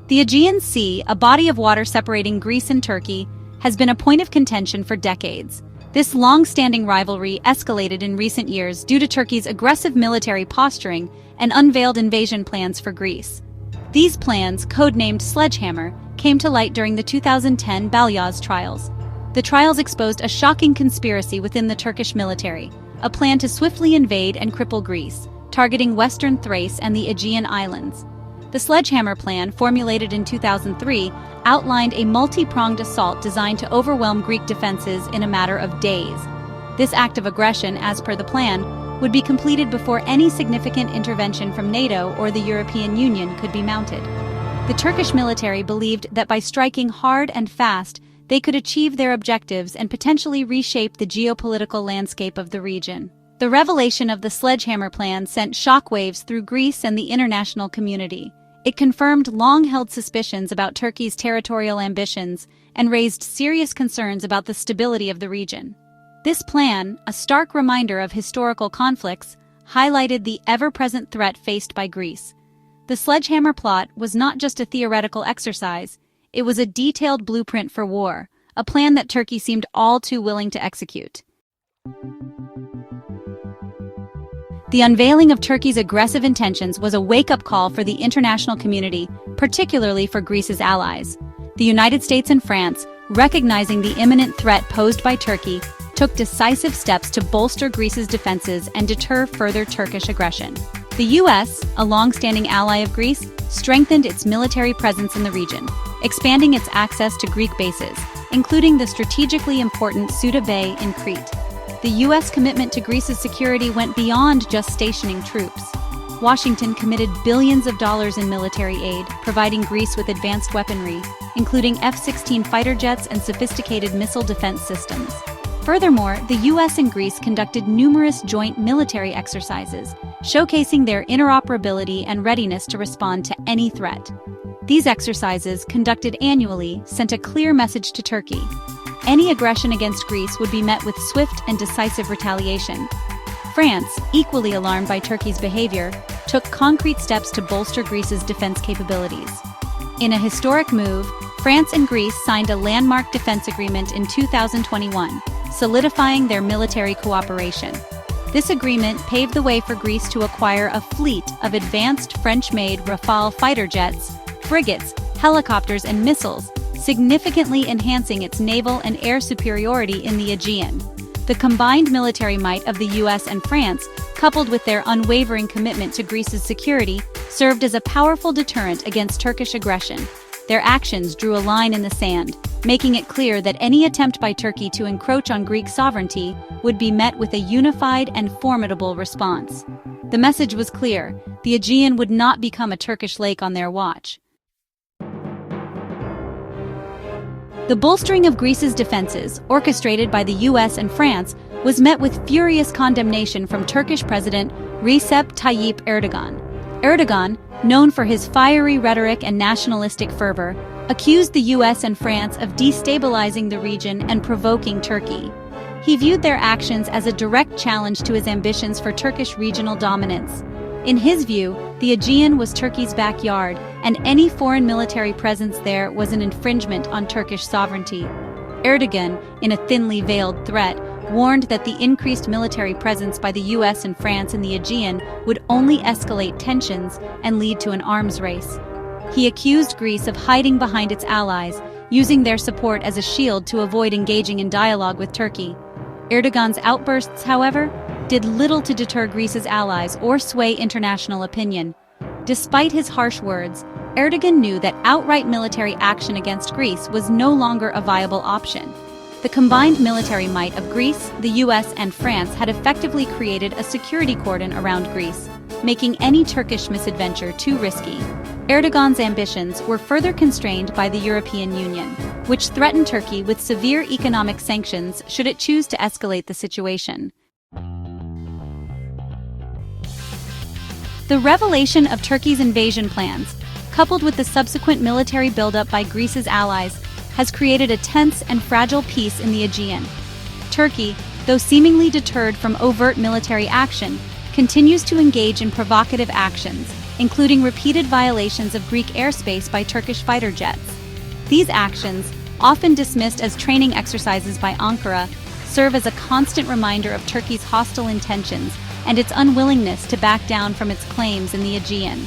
The Aegean Sea, a body of water separating Greece and Turkey, has been a point of contention for decades. This long-standing rivalry escalated in recent years due to Turkey's aggressive military posturing and unveiled invasion plans for Greece. These plans, codenamed Sledgehammer, came to light during the 2010 Balyaz trials. The trials exposed a shocking conspiracy within the Turkish military, a plan to swiftly invade and cripple Greece, targeting western Thrace and the Aegean Islands. The Sledgehammer Plan, formulated in 2003, outlined a multi-pronged assault designed to overwhelm Greek defenses in a matter of days. This act of aggression, as per the plan, would be completed before any significant intervention from NATO or the European Union could be mounted. The Turkish military believed that by striking hard and fast, they could achieve their objectives and potentially reshape the geopolitical landscape of the region. The revelation of the Sledgehammer Plan sent shockwaves through Greece and the international community. It confirmed long-held suspicions about Turkey's territorial ambitions and raised serious concerns about the stability of the region. This plan, a stark reminder of historical conflicts, highlighted the ever-present threat faced by Greece. The Sledgehammer Plot was not just a theoretical exercise, it was a detailed blueprint for war, a plan that Turkey seemed all too willing to execute. The unveiling of Turkey's aggressive intentions was a wake-up call for the international community, particularly for Greece's allies. The United States and France, recognizing the imminent threat posed by Turkey, took decisive steps to bolster Greece's defenses and deter further Turkish aggression. The U.S., a long-standing ally of Greece, strengthened its military presence in the region, expanding its access to Greek bases, including the strategically important Souda Bay in Crete. The U.S. commitment to Greece's security went beyond just stationing troops. Washington committed billions of dollars in military aid, providing Greece with advanced weaponry, including F-16 fighter jets and sophisticated missile defense systems. Furthermore, the U.S. and Greece conducted numerous joint military exercises, showcasing their interoperability and readiness to respond to any threat. These exercises, conducted annually, sent a clear message to Turkey. Any aggression against Greece would be met with swift and decisive retaliation. France, equally alarmed by Turkey's behavior, took concrete steps to bolster Greece's defense capabilities. In a historic move, France and Greece signed a landmark defense agreement in 2021, solidifying their military cooperation. This agreement paved the way for Greece to acquire a fleet of advanced French-made Rafale fighter jets, frigates, helicopters, and missiles, significantly enhancing its naval and air superiority in the Aegean. The combined military might of the U.S. and France, coupled with their unwavering commitment to Greece's security, served as a powerful deterrent against Turkish aggression. Their actions drew a line in the sand, making it clear that any attempt by Turkey to encroach on Greek sovereignty would be met with a unified and formidable response. The message was clear: the Aegean would not become a Turkish lake on their watch. The bolstering of Greece's defenses, orchestrated by the U.S. and France, was met with furious condemnation from Turkish President Recep Tayyip Erdogan. Erdogan, known for his fiery rhetoric and nationalistic fervor, accused the U.S. and France of destabilizing the region and provoking Turkey. He viewed their actions as a direct challenge to his ambitions for Turkish regional dominance. In his view, the Aegean was Turkey's backyard, and any foreign military presence there was an infringement on Turkish sovereignty. Erdogan, in a thinly veiled threat, warned that the increased military presence by the U.S. and France in the Aegean would only escalate tensions and lead to an arms race. He accused Greece of hiding behind its allies, using their support as a shield to avoid engaging in dialogue with Turkey. Erdogan's outbursts, however, did little to deter Greece's allies or sway international opinion. Despite his harsh words, Erdogan knew that outright military action against Greece was no longer a viable option. The combined military might of Greece, the U.S., and France had effectively created a security cordon around Greece, making any Turkish misadventure too risky. Erdogan's ambitions were further constrained by the European Union, which threatened Turkey with severe economic sanctions should it choose to escalate the situation. The revelation of Turkey's invasion plans, coupled with the subsequent military buildup by Greece's allies, has created a tense and fragile peace in the Aegean. Turkey, though seemingly deterred from overt military action, continues to engage in provocative actions, including repeated violations of Greek airspace by Turkish fighter jets. These actions, often dismissed as training exercises by Ankara, serve as a constant reminder of Turkey's hostile intentions and its unwillingness to back down from its claims in the Aegean.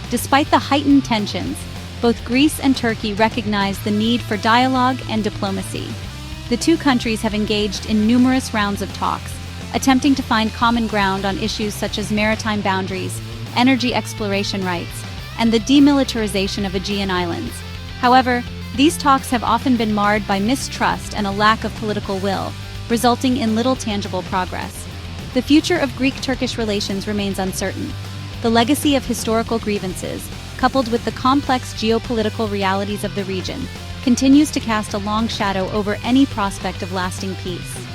Despite the heightened tensions, both Greece and Turkey recognize the need for dialogue and diplomacy. The two countries have engaged in numerous rounds of talks, attempting to find common ground on issues such as maritime boundaries, energy exploration rights, and the demilitarization of Aegean islands. However, these talks have often been marred by mistrust and a lack of political will, resulting in little tangible progress. The future of Greek-Turkish relations remains uncertain. The legacy of historical grievances, coupled with the complex geopolitical realities of the region, continues to cast a long shadow over any prospect of lasting peace.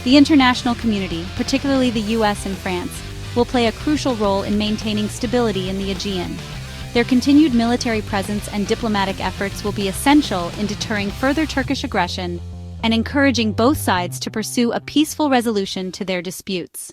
The international community, particularly the US and France, will play a crucial role in maintaining stability in the Aegean. Their continued military presence and diplomatic efforts will be essential in deterring further Turkish aggression and encouraging both sides to pursue a peaceful resolution to their disputes.